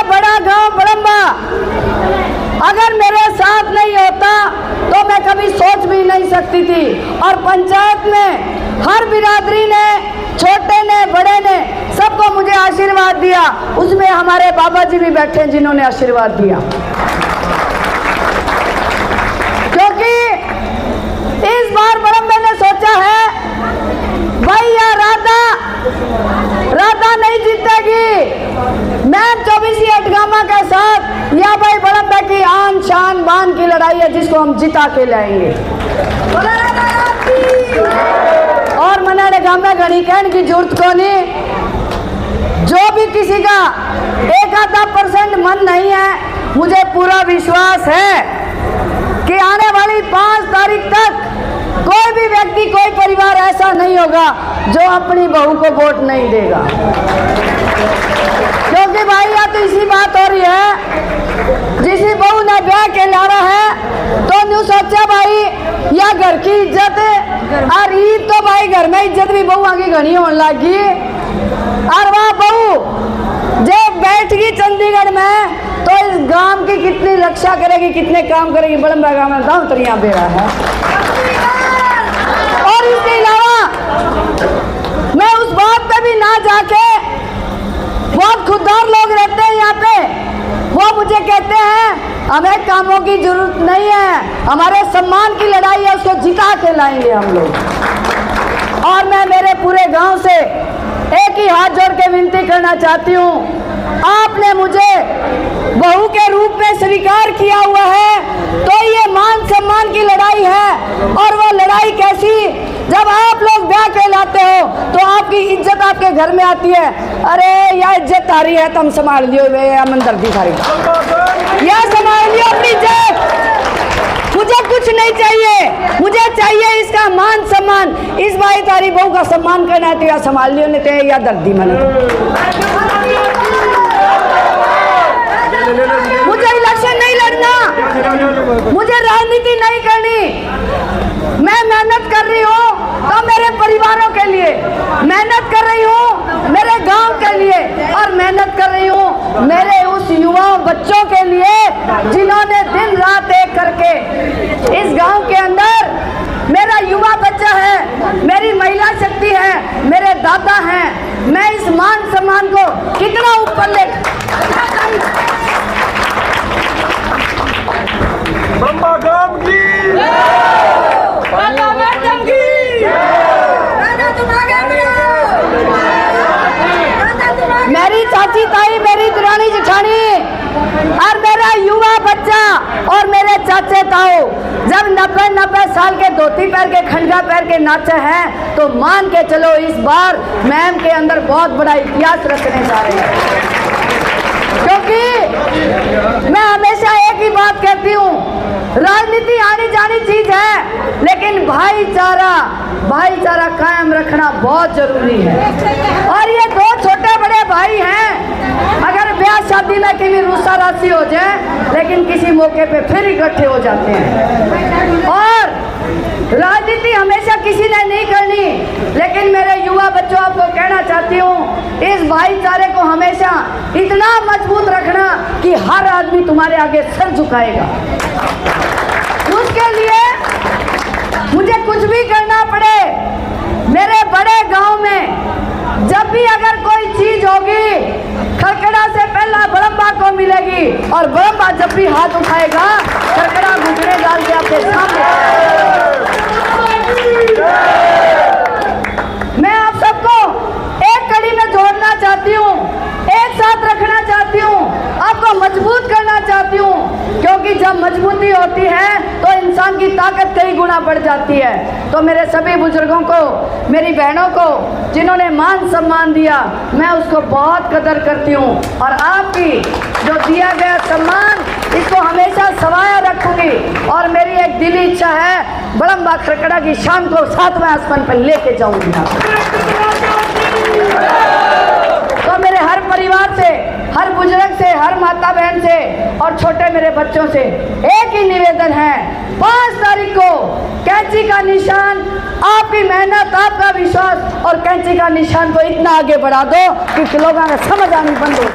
बड़ा गांव बड़ंबा अगर मेरे साथ नहीं होता तो मैं कभी सोच भी नहीं सकती थी। और पंचायत में हर बिरादरी ने, छोटे ने, बड़े ने, सबको मुझे आशीर्वाद दिया। उसमें हमारे बाबा जी भी बैठे हैं जिन्होंने आशीर्वाद दिया, क्योंकि इस बार बड़ंबे ने सोचा है भाई या राधा नहीं जीतेगी। मैम 24 अटगामा के साथ या भाई बड़ंबे की आन शान बान की लड़ाई है जिसको हम जिता के लाएंगे। और मनाड़े गांव में घड़ी कहने की जरूरत को नहीं। जो भी किसी का 1-आधा% मन नहीं है, मुझे पूरा विश्वास है कि आने वाली 5 तारीख तक कोई भी व्यक्ति, कोई परिवार ऐसा नहीं होगा जो अपनी बहू को वोट नहीं देगा। क्योंकि भाई या तो इसी बात हो रही है, जिसी बहू ने ब्याह के लाना है तो न्यू सोचा भाई या घर की इज्जत और ईद तो भाई घर में इज्जत भी बहू आगे घनी होने लगी। और वह बहू जब बैठ गई चंडीगढ़ में तो इस गांव की कितनी रक्षा करेगी, कितने काम करेगी। बड़ंबा गांव में गाँव तरिया बेड़ा है। और इसके अलावा मैं उस बात पे भी ना जाके, बहुत खुददार लोग रहते हैं यहाँ पे, वो मुझे कहते हैं हमें कामों की जरूरत नहीं है, हमारे सम्मान की लड़ाई है, उसको जिता के लाएंगे हम लोग। और मैं मेरे पूरे गांव से एक ही हाथ जोड़ के विनती करना चाहती हूँ, आपने मुझे बहू के रूप में स्वीकार किया हुआ है तो ये मान सम्मान की लड़ाई है। और वो लड़ाई कैसी, जब आप लोग ब्याह कहलाते हो तो आपकी इज्जत आपके घर में आती है। अरे यह इज्जत आ रही है तो हम संभाल लियो, हमदर्दी सारी यह संभाल लियो अपनी इज्जत। मुझे कुछ नहीं चाहिए, मुझे चाहिए इसका मान सम्मान। इस भाई तारी बहू का सम्मान करना है तो या संभाल लियो, नहीं तो या दर्दी मन। मुझे इलेक्शन नहीं लड़ना, मुझे राजनीति नहीं करनी। मैं मेहनत कर रही हूँ तो मेरे परिवारों के लिए, मेहनत कर रही हूँ मेरे गांव के लिए, और मेहनत कर रही हूँ मेरे उस युवा बच्चों के लिए जिन्होंने दिन रात एक करके इस गांव के अंदर, मेरा युवा बच्चा है, मेरी महिला शक्ति है, मेरे दादा हैं। मैं इस मान सम्मान को कितना ऊपर ले बड़ंबा गांव की, मेरी चाची ताई, मेरी दुरानी जिठानी और मेरा युवा बच्चा और मेरे चाचे ताऊ जब 90 साल के धोती पैर के, खंडा पैर के नाचे हैं तो मान के चलो इस बार मैम के अंदर बहुत बड़ा इतिहास रखने जा रहे हैं। क्योंकि मैं हमेशा एक ही बात कहती हूँ, राजनीति आनी जानी चीज है, लेकिन भाईचारा कायम रखना बहुत जरूरी है। और ये 2 छोटे बड़े भाई हैं, अगर ब्याह शादी में कभी रुस्सा राशि हो जाए लेकिन किसी मौके पे फिर इकट्ठे हो जाते हैं। और राजनीति हमेशा किसी ने नहीं करनी, लेकिन मेरे युवा बच्चों आपको कहना चाहती हूँ, इस भाईचारे को हमेशा इतना मजबूत रखना कि हर आदमी तुम्हारे आगे सर झुकाएगा। उसके लिए मुझे कुछ भी करना पड़े, मेरे बड़े गांव में जब भी अगर कोई चीज होगी खरकड़ा से पहला बड़ंबा को मिलेगी, और बड़ंबा जब भी हाथ उठाएगा खरकड़ा घुटने डाल के आपके सामने। मैं आप सबको एक कड़ी में जोड़ना चाहती हूँ, एक साथ रखना चाहती हूँ, आपको मजबूत करना चाहती हूँ, क्योंकि जब मजबूती होती है तो इंसान की ताकत कई गुना बढ़ जाती है। तो मेरे सभी बुजुर्गों को, मेरी बहनों को जिन्होंने मान सम्मान दिया, मैं उसको बहुत कदर करती हूँ। और आपकी जो दिया गया सम्मान, इसको हमेशा सवाया रखूंगी। और मेरी एक दिली इच्छा है, बड़ंबा खरकड़ा की शान को 7वें आसमान पर लेके जाऊंगी। तो मेरे हर परिवार से, हर बुजुर्ग से, हर माता बहन से और छोटे मेरे बच्चों से एक ही निवेदन है, 5 तारीख को कैंची का निशान, आपकी मेहनत, आपका विश्वास और कैंची का निशान को इतना आगे बढ़ा दो कि लोगों को समझ आनी बंद हो।